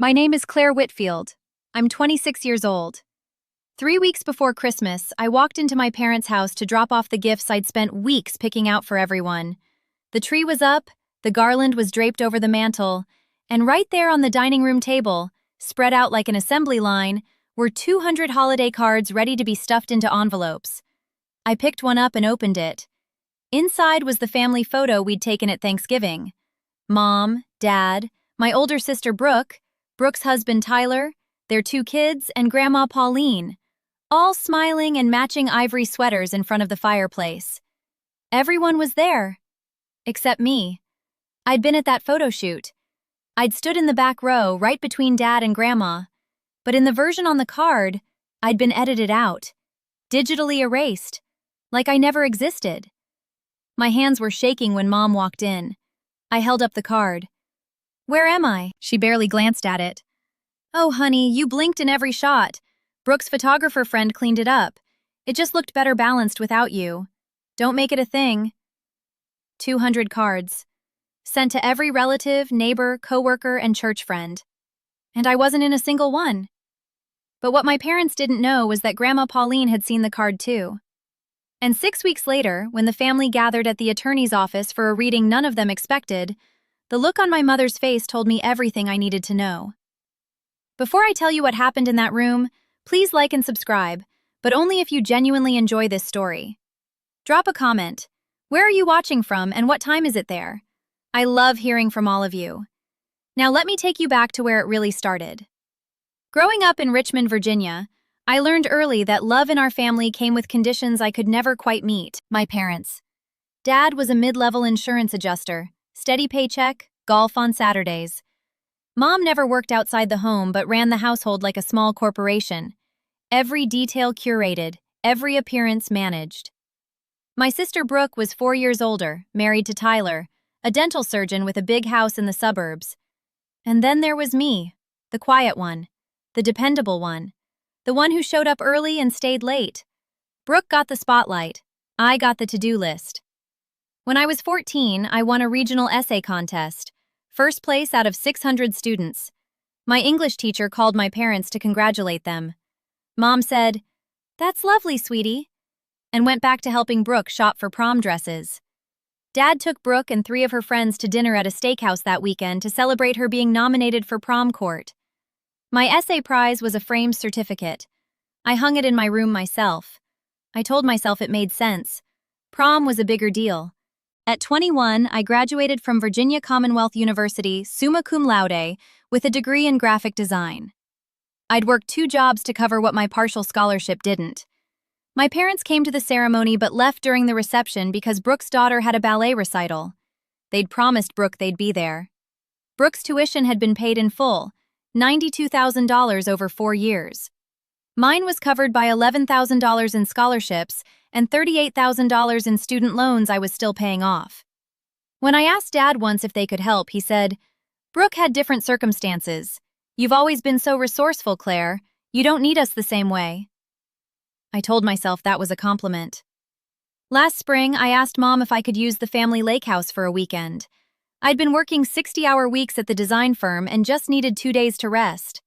My name is Claire Whitfield. I'm 26 years old. 3 weeks before Christmas, I walked into my parents' house to drop off the gifts I'd spent weeks picking out for everyone. The tree was up, the garland was draped over the mantel, and right there on the dining room table, spread out like an assembly line, were 200 holiday cards ready to be stuffed into envelopes. I picked one up and opened it. Inside was the family photo we'd taken at Thanksgiving. Mom, Dad, my older sister Brooke, Brooke's husband Tyler, their 2 kids, and Grandma Pauline, all smiling and matching ivory sweaters in front of the fireplace. Everyone was there, except me. I'd been at that photo shoot. I'd stood in the back row, right between Dad and Grandma, but in the version on the card, I'd been edited out, digitally erased, like I never existed. My hands were shaking when Mom walked in. I held up the card. "Where am I?" She barely glanced at it. "Oh, honey, you blinked in every shot. Brooke's photographer friend cleaned it up. It just looked better balanced without you. Don't make it a thing." 200 cards. Sent to every relative, neighbor, coworker, and church friend. And I wasn't in a single one. But what my parents didn't know was that Grandma Pauline had seen the card too. And 6 weeks later, when the family gathered at the attorney's office for a reading none of them expected, the look on my mother's face told me everything I needed to know. Before I tell you what happened in that room, please like and subscribe, but only if you genuinely enjoy this story. Drop a comment. Where are you watching from and what time is it there? I love hearing from all of you. Now let me take you back to where it really started. Growing up in Richmond, Virginia, I learned early that love in our family came with conditions I could never quite meet: my parents. Dad was a mid-level insurance adjuster, steady paycheck, golf on Saturdays. Mom never worked outside the home but ran the household like a small corporation. Every detail curated, every appearance managed. My sister Brooke was 4 years older, married to Tyler, a dental surgeon with a big house in the suburbs. And then there was me, the quiet one, the dependable one, the one who showed up early and stayed late. Brooke got the spotlight. I got the to-do list. When I was 14, I won a regional essay contest, first place out of 600 students. My English teacher called my parents to congratulate them. Mom said, "That's lovely, sweetie," and went back to helping Brooke shop for prom dresses. Dad took Brooke and 3 of her friends to dinner at a steakhouse that weekend to celebrate her being nominated for prom court. My essay prize was a framed certificate. I hung it in my room myself. I told myself it made sense. Prom was a bigger deal. At 21, I graduated from Virginia Commonwealth University summa cum laude with a degree in graphic design. I'd worked 2 jobs to cover what my partial scholarship didn't. My parents came to the ceremony but left during the reception because Brooke's daughter had a ballet recital. They'd promised Brooke they'd be there. Brooke's tuition had been paid in full, $92,000 over 4 years. Mine was covered by $11,000 in scholarships and $38,000 in student loans I was still paying off. When I asked Dad once if they could help, he said, "Brooke had different circumstances. You've always been so resourceful, Claire. You don't need us the same way." I told myself that was a compliment. Last spring, I asked Mom if I could use the family lake house for a weekend. I'd been working 60-hour weeks at the design firm and just needed 2 days to rest.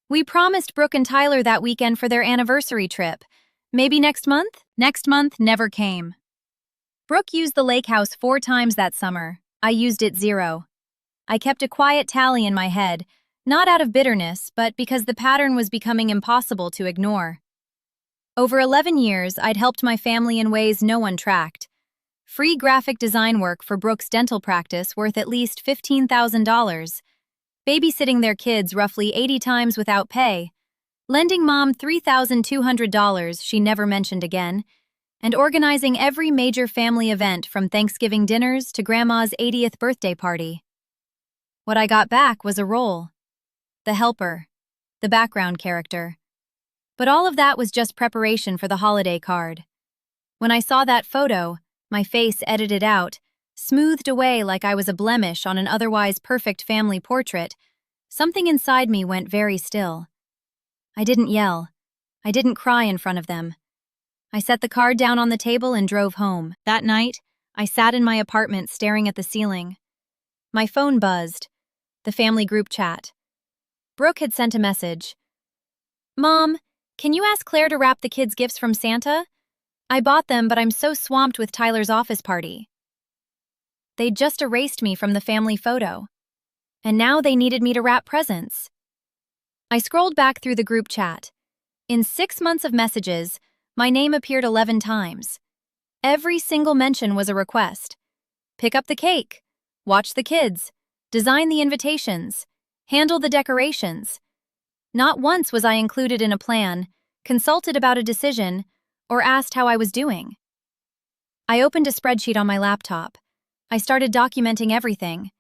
We promised Brooke and Tyler that weekend for their anniversary trip. Maybe next month? Next month never came. Brooke used the lake house 4 times that summer. I used it 0. I kept a quiet tally in my head, not out of bitterness, but because the pattern was becoming impossible to ignore. Over 11 years, I'd helped my family in ways no one tracked. Free graphic design work for Brooke's dental practice worth at least $15,000. Babysitting their kids roughly 80 times without pay. Lending Mom $3,200 she never mentioned again. And organizing every major family event from Thanksgiving dinners to Grandma's 80th birthday party. What I got back was a role. The helper. The background character. But all of that was just preparation for the holiday card. When I saw that photo, my face edited out, smoothed away like I was a blemish on an otherwise perfect family portrait, something inside me went very still. I didn't yell. I didn't cry in front of them. I set the card down on the table and drove home. That night, I sat in my apartment staring at the ceiling. My phone buzzed. The family group chat. Brooke had sent a message. "Mom, can you ask Claire to wrap the kids' gifts from Santa? I bought them, but I'm so swamped with Tyler's office party." They'd just erased me from the family photo, and now they needed me to wrap presents. I scrolled back through the group chat. In 6 months of messages, my name appeared 11 times. Every single mention was a request. Pick up the cake, watch the kids, design the invitations, handle the decorations. Not once was I included in a plan, consulted about a decision, or asked how I was doing. I opened a spreadsheet on my laptop. I started documenting everything.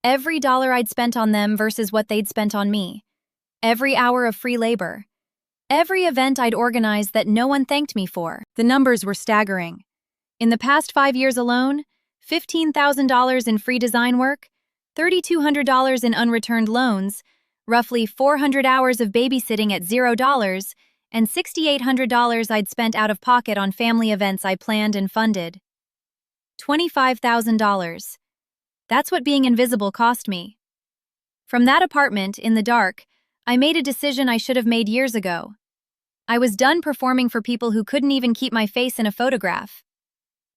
Every dollar I'd spent on them versus what they'd spent on me. Every hour of free labor. Every event I'd organized that no one thanked me for. The numbers were staggering. In the past 5 years alone, $15,000 in free design work, $3,200 in unreturned loans, roughly 400 hours of babysitting at $0, and $6,800 I'd spent out of pocket on family events I planned and funded. $25,000. That's what being invisible cost me. From that apartment, in the dark, I made a decision I should have made years ago. I was done performing for people who couldn't even keep my face in a photograph.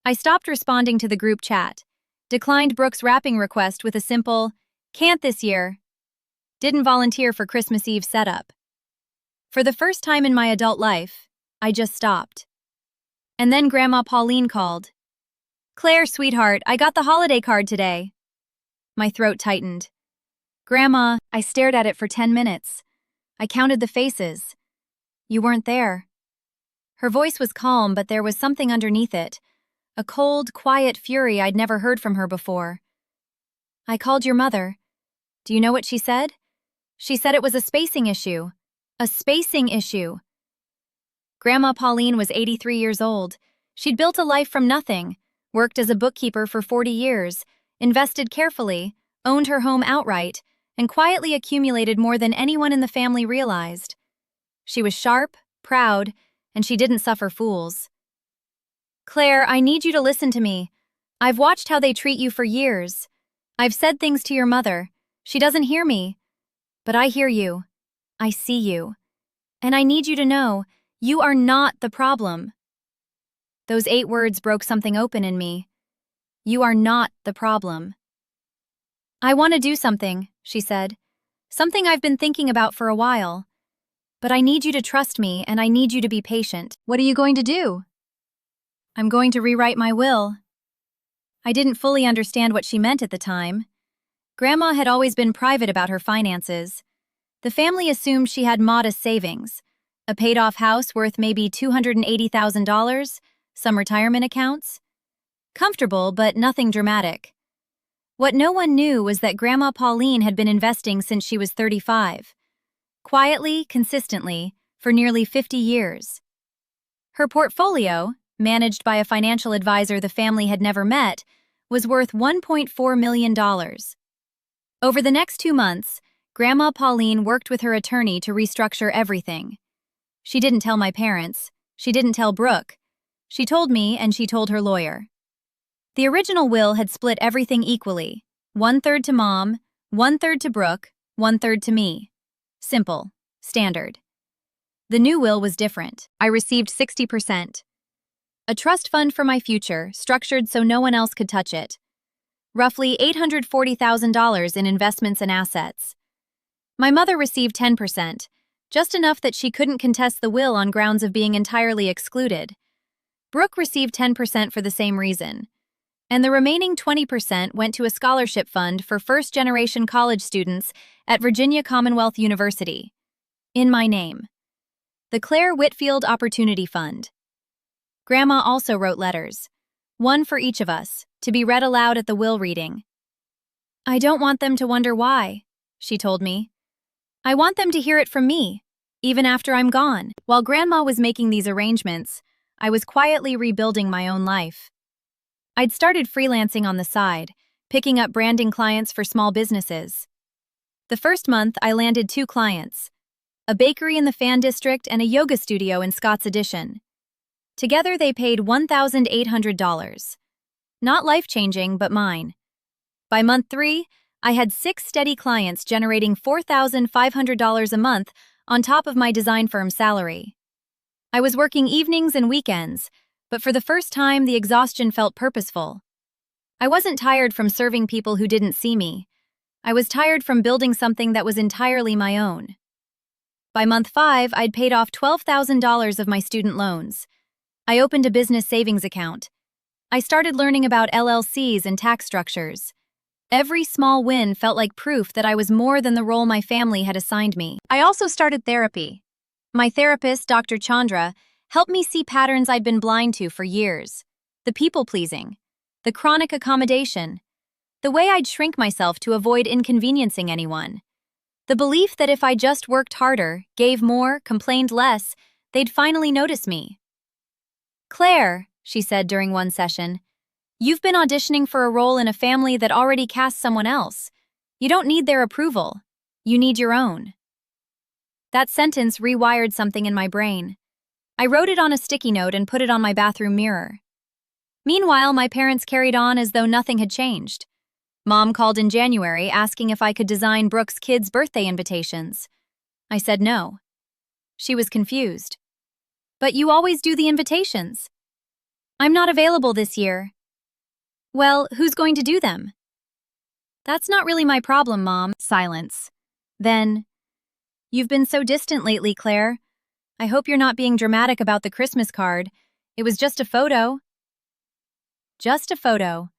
I stopped responding to the group chat, declined Brooke's wrapping request with a simple, "Can't this year." Didn't volunteer for Christmas Eve setup. For the first time in my adult life, I just stopped. And then Grandma Pauline called. "Claire, sweetheart, I got the holiday card today." My throat tightened. "Grandma," I stared at it for 10 minutes. I counted the faces. "You weren't there." Her voice was calm, but there was something underneath it. A cold, quiet fury I'd never heard from her before. "I called your mother. Do you know what she said?" "She said it was a spacing issue." A spacing issue. Grandma Pauline was 83 years old. She'd built a life from nothing, worked as a bookkeeper for 40 years, invested carefully, owned her home outright, and quietly accumulated more than anyone in the family realized. She was sharp, proud, and she didn't suffer fools. "Claire, I need you to listen to me. I've watched how they treat you for years. I've said things to your mother. She doesn't hear me. But I hear you. I see you. And I need you to know, you are not the problem." Those 8 words broke something open in me. You are not the problem. "I want to do something," she said. "Something I've been thinking about for a while. But I need you to trust me, and I need you to be patient." "What are you going to do?" "I'm going to rewrite my will." I didn't fully understand what she meant at the time. Grandma had always been private about her finances. The family assumed she had modest savings, a paid-off house worth maybe $280,000, some retirement accounts. Comfortable, but nothing dramatic. What no one knew was that Grandma Pauline had been investing since she was 35. Quietly, consistently, for nearly 50 years. Her portfolio, managed by a financial advisor the family had never met, was worth $1.4 million. Over the next 2 months, Grandma Pauline worked with her attorney to restructure everything. She didn't tell my parents. She didn't tell Brooke. She told me, and she told her lawyer. The original will had split everything equally, 1/3 to Mom, 1/3 to Brooke, 1/3 to me. Simple. Standard. The new will was different. I received 60%. A trust fund for my future, structured so no one else could touch it. Roughly $840,000 in investments and assets. My mother received 10%, just enough that she couldn't contest the will on grounds of being entirely excluded. Brooke received 10% for the same reason. And the remaining 20% went to a scholarship fund for first-generation college students at Virginia Commonwealth University. In my name. The Claire Whitfield Opportunity Fund. Grandma also wrote letters. One for each of us, to be read aloud at the will reading. "I don't want them to wonder why," she told me. "I want them to hear it from me, even after I'm gone." While Grandma was making these arrangements, I was quietly rebuilding my own life. I'd started freelancing on the side, picking up branding clients for small businesses. The first month, I landed 2 clients, a bakery in the Fan District and a yoga studio in Scott's Addition. Together, they paid $1,800. Not life-changing, but mine. By month 3, I had 6 steady clients generating $4,500 a month on top of my design firm salary. I was working evenings and weekends, but for the first time the exhaustion felt purposeful. I wasn't tired from serving people who didn't see me. I was tired from building something that was entirely my own. By month 5, I'd paid off $12,000 of my student loans. I opened a business savings account. I started learning about LLCs and tax structures. Every small win felt like proof that I was more than the role my family had assigned me. I also started therapy. My therapist, Dr. Chandra, helped me see patterns I'd been blind to for years. The people-pleasing, the chronic accommodation, the way I'd shrink myself to avoid inconveniencing anyone. The belief that if I just worked harder, gave more, complained less, they'd finally notice me. "Claire," she said during one session, "you've been auditioning for a role in a family that already cast someone else. You don't need their approval. You need your own." That sentence rewired something in my brain. I wrote it on a sticky note and put it on my bathroom mirror. Meanwhile, my parents carried on as though nothing had changed. Mom called in January asking if I could design Brooke's kids' birthday invitations. I said no. She was confused. "But you always do the invitations." "I'm not available this year." "Well, who's going to do them?" "That's not really my problem, Mom." Silence. Then, "You've been so distant lately, Claire. I hope you're not being dramatic about the Christmas card. It was just a photo." Just a photo.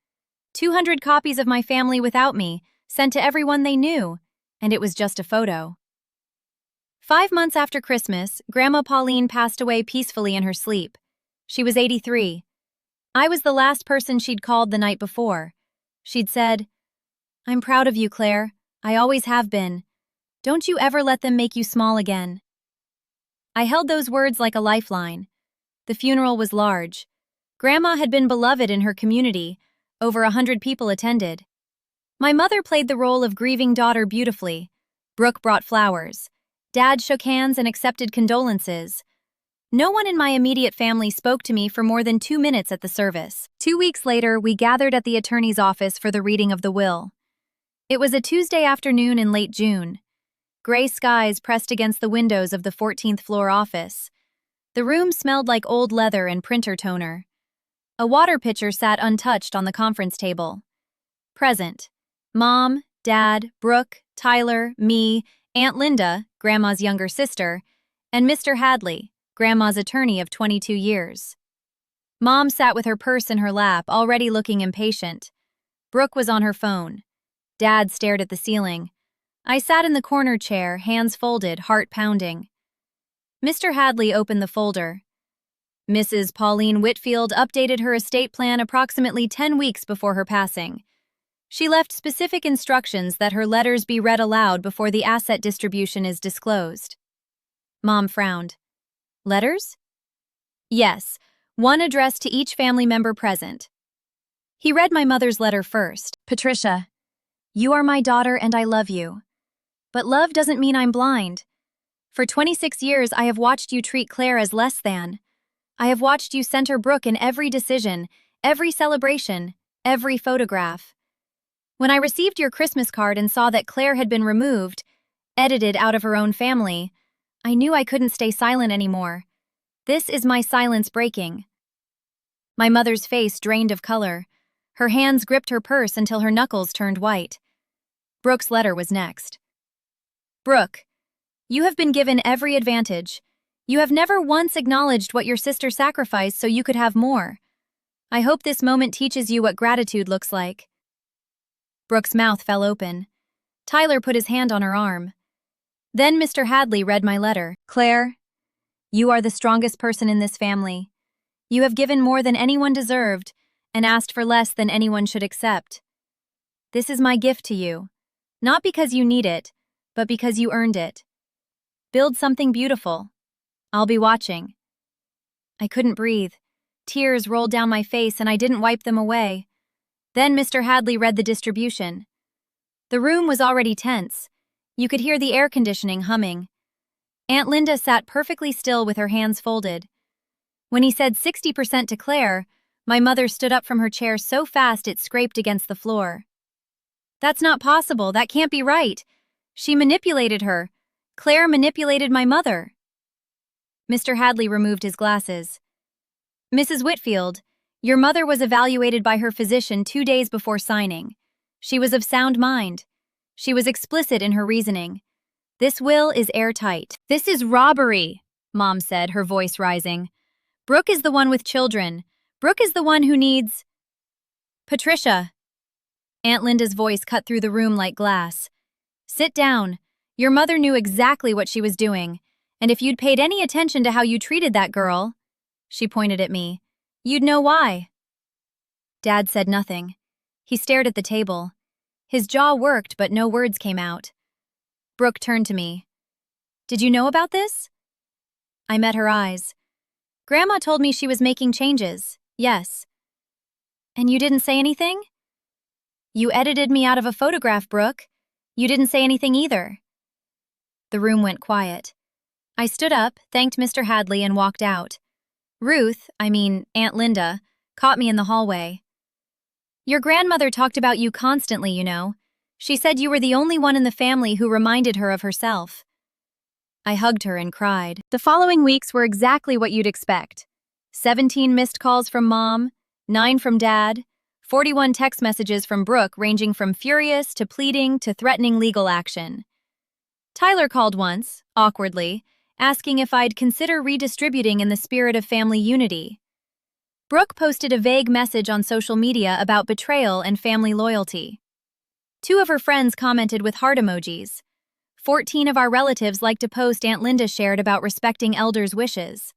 200 copies of my family without me, sent to everyone they knew, and it was just a photo. 5 months after Christmas, Grandma Pauline passed away peacefully in her sleep. She was 83. I was the last person she'd called the night before. She'd said, "I'm proud of you, Claire. I always have been. Don't you ever let them make you small again." I held those words like a lifeline. The funeral was large. Grandma had been beloved in her community. Over 100 people attended. My mother played the role of grieving daughter beautifully. Brooke brought flowers. Dad shook hands and accepted condolences. No one in my immediate family spoke to me for more than 2 minutes at the service. 2 weeks later, we gathered at the attorney's office for the reading of the will. It was a Tuesday afternoon in late June. Gray skies pressed against the windows of the 14th floor office. The room smelled like old leather and printer toner. A water pitcher sat untouched on the conference table. Present: Mom, Dad, Brooke, Tyler, me, Aunt Linda, Grandma's younger sister, and Mr. Hadley, Grandma's attorney of 22 years. Mom sat with her purse in her lap, already looking impatient. Brooke was on her phone. Dad stared at the ceiling. I sat in the corner chair, hands folded, heart pounding. Mr. Hadley opened the folder. Mrs. Pauline Whitfield updated her estate plan approximately 10 weeks before her passing. She left specific instructions that her letters be read aloud before the asset distribution is disclosed. Mom frowned. "Letters?" "Yes, one addressed to each family member present." He read my mother's letter first. "Patricia, you are my daughter and I love you. But love doesn't mean I'm blind. For 26 years I have watched you treat Claire as less than. I have watched you center Brooke in every decision, every celebration, every photograph. When I received your Christmas card and saw that Claire had been removed, edited out of her own family, I knew I couldn't stay silent anymore. This is my silence breaking." My mother's face drained of color. Her hands gripped her purse until her knuckles turned white. Brooke's letter was next. "Brooke, you have been given every advantage. You have never once acknowledged what your sister sacrificed so you could have more. I hope this moment teaches you what gratitude looks like." Brooke's mouth fell open. Tyler put his hand on her arm. Then Mr. Hadley read my letter. "Claire, you are the strongest person in this family. You have given more than anyone deserved and asked for less than anyone should accept. This is my gift to you, not because you need it, but because you earned it. Build something beautiful. I'll be watching." I couldn't breathe. Tears rolled down my face and I didn't wipe them away. Then Mr. Hadley read the distribution. The room was already tense. You could hear the air conditioning humming. Aunt Linda sat perfectly still with her hands folded. When he said 60% to Claire, my mother stood up from her chair so fast it scraped against the floor. That's not possible. That can't be right. She manipulated her. Claire manipulated my mother. Mr. Hadley removed his glasses. Mrs. Whitfield, your mother was evaluated by her physician 2 days before signing. She was of sound mind. She was explicit in her reasoning. This will is airtight. This is robbery, Mom said, her voice rising. Brooke is the one with children. Brooke is the one who needs… Patricia. Aunt Linda's voice cut through the room like glass. Sit down. Your mother knew exactly what she was doing, and if you'd paid any attention to how you treated that girl, she pointed at me, you'd know why. Dad said nothing. He stared at the table. His jaw worked, but no words came out. Brooke turned to me. Did you know about this? I met her eyes. Grandma told me she was making changes. Yes. And you didn't say anything? You edited me out of a photograph, Brooke. You didn't say anything either. The room went quiet. I stood up, thanked Mr. Hadley, and walked out. Aunt Linda, caught me in the hallway. Your grandmother talked about you constantly, you know. She said you were the only one in the family who reminded her of herself. I hugged her and cried. The following weeks were exactly what you'd expect. 17 missed calls from Mom, 9 from Dad, 41 text messages from Brooke ranging from furious to pleading to threatening legal action. Tyler called once, awkwardly, asking if I'd consider redistributing in the spirit of family unity. Brooke posted a vague message on social media about betrayal and family loyalty. 2 of her friends commented with heart emojis. 14 of our relatives liked a post Aunt Linda shared about respecting elders' wishes.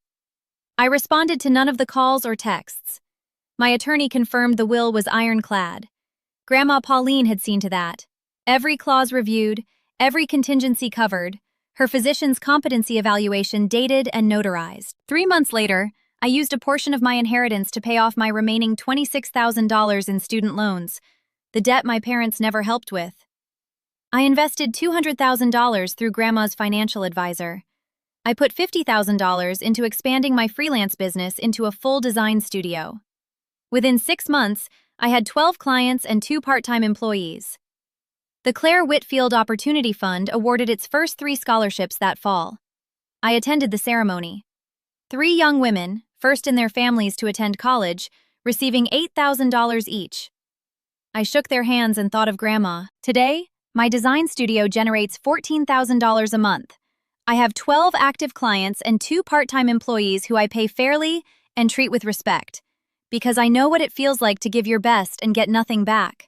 I responded to none of the calls or texts. My attorney confirmed the will was ironclad. Grandma Pauline had seen to that. Every clause reviewed, every contingency covered, her physician's competency evaluation dated and notarized. 3 months later, I used a portion of my inheritance to pay off my remaining $26,000 in student loans, the debt my parents never helped with. I invested $200,000 through Grandma's financial advisor. I put $50,000 into expanding my freelance business into a full design studio. Within 6 months, I had 12 clients and 2 part-time employees. The Claire Whitfield Opportunity Fund awarded its first 3 scholarships that fall. I attended the ceremony. 3 young women, first in their families to attend college, receiving $8,000 each. I shook their hands and thought of Grandma. Today, my design studio generates $14,000 a month. I have 12 active clients and 2 part-time employees who I pay fairly and treat with respect, because I know what it feels like to give your best and get nothing back.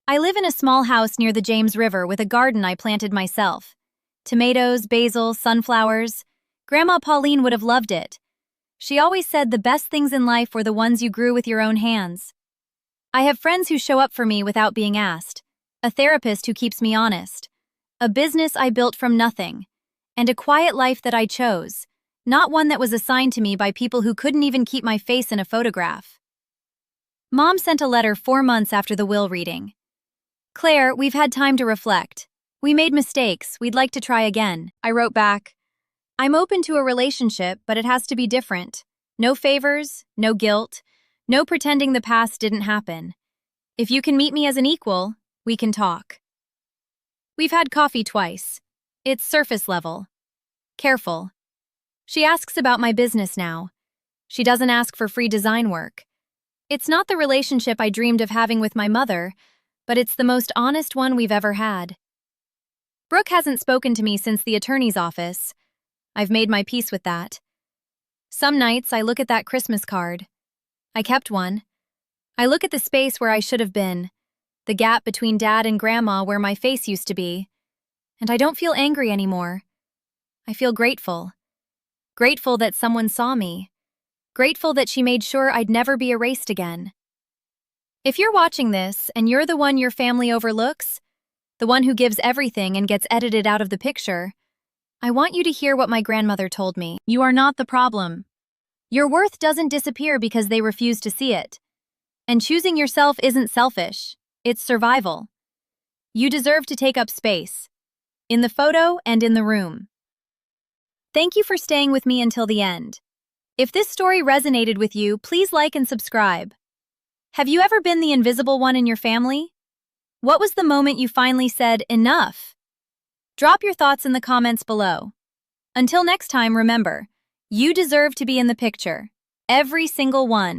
I live in a small house near the James River with a garden I planted myself. Tomatoes, basil, sunflowers. Grandma Pauline would have loved it. She always said the best things in life were the ones you grew with your own hands. I have friends who show up for me without being asked, a therapist who keeps me honest, a business I built from nothing, and a quiet life that I chose, not one that was assigned to me by people who couldn't even keep my face in a photograph. Mom sent a letter 4 months after the will reading. Claire, we've had time to reflect. We made mistakes. We'd like to try again. I wrote back, I'm open to a relationship, but it has to be different. No favors, no guilt, no pretending the past didn't happen. If you can meet me as an equal, we can talk. We've had coffee twice. It's surface level. Careful. She asks about my business now. She doesn't ask for free design work. It's not the relationship I dreamed of having with my mother, but it's the most honest one we've ever had. Brooke hasn't spoken to me since the attorney's office. I've made my peace with that. Some nights I look at that Christmas card. I kept one. I look at the space where I should have been, the gap between Dad and Grandma where my face used to be, and I don't feel angry anymore. I feel grateful. Grateful that someone saw me. Grateful that she made sure I'd never be erased again. If you're watching this and you're the one your family overlooks, the one who gives everything and gets edited out of the picture, I want you to hear what my grandmother told me. You are not the problem. Your worth doesn't disappear because they refuse to see it. And choosing yourself isn't selfish, it's survival. You deserve to take up space, in the photo and in the room. Thank you for staying with me until the end. If this story resonated with you, please like and subscribe. Have you ever been the invisible one in your family? What was the moment you finally said, enough? Drop your thoughts in the comments below. Until next time, remember, you deserve to be in the picture. Every single one.